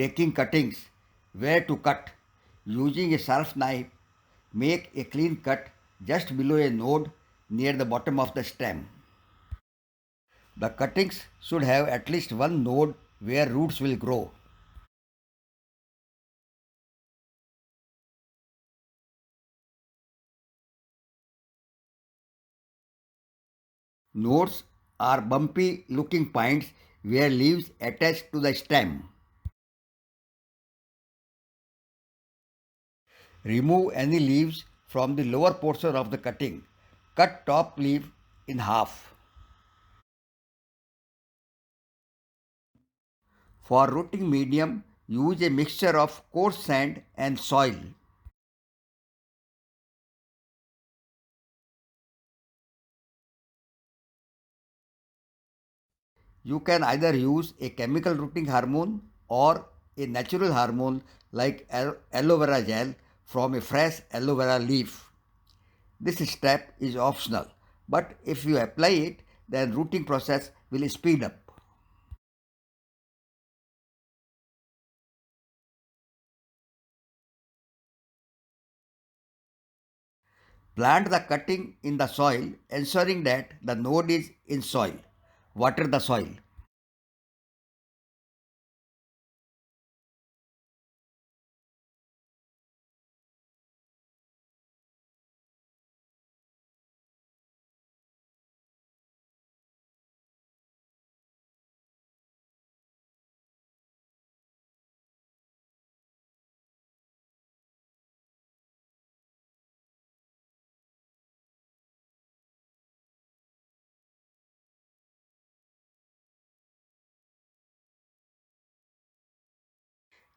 Taking cuttings, where to cut. Using a sharp knife, make a clean cut just below a node near the bottom of the stem. The cuttings should have at least one node where roots will grow. Nodes are bumpy looking points where leaves attach to the stem. Remove any leaves from the lower portion of the cutting. Cut top leaf in half. For rooting medium, use a mixture of coarse sand and soil. You can either use a chemical rooting hormone or a natural hormone like aloe vera gel from a fresh aloe vera leaf. This step is optional, but if you apply it, then rooting process will speed up. Plant the cutting in the soil, ensuring that the node is in soil. Water the soil.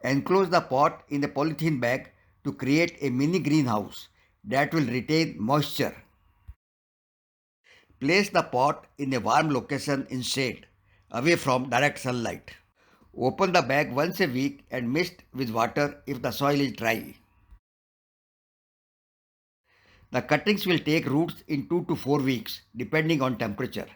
Enclose the pot in a polythene bag to create a mini greenhouse that will retain moisture. Place the pot in a warm location in shade, away from direct sunlight. Open the bag once a week and mist with water if the soil is dry. The cuttings will take roots in 2 to 4 weeks depending on temperature.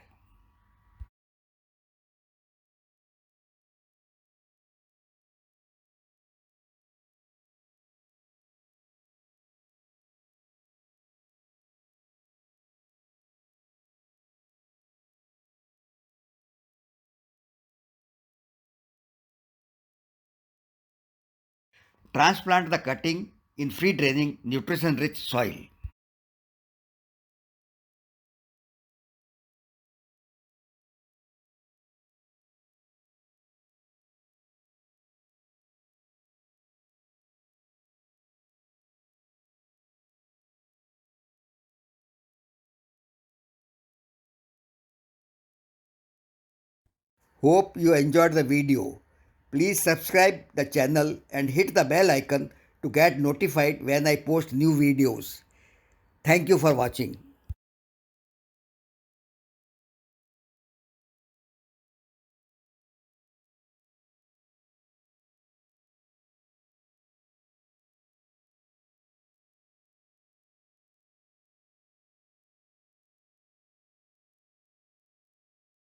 Transplant the cutting in free draining nutrition rich soil. Hope you enjoyed the video. Please subscribe the channel and hit the bell icon to get notified when I post new videos. Thank you for watching.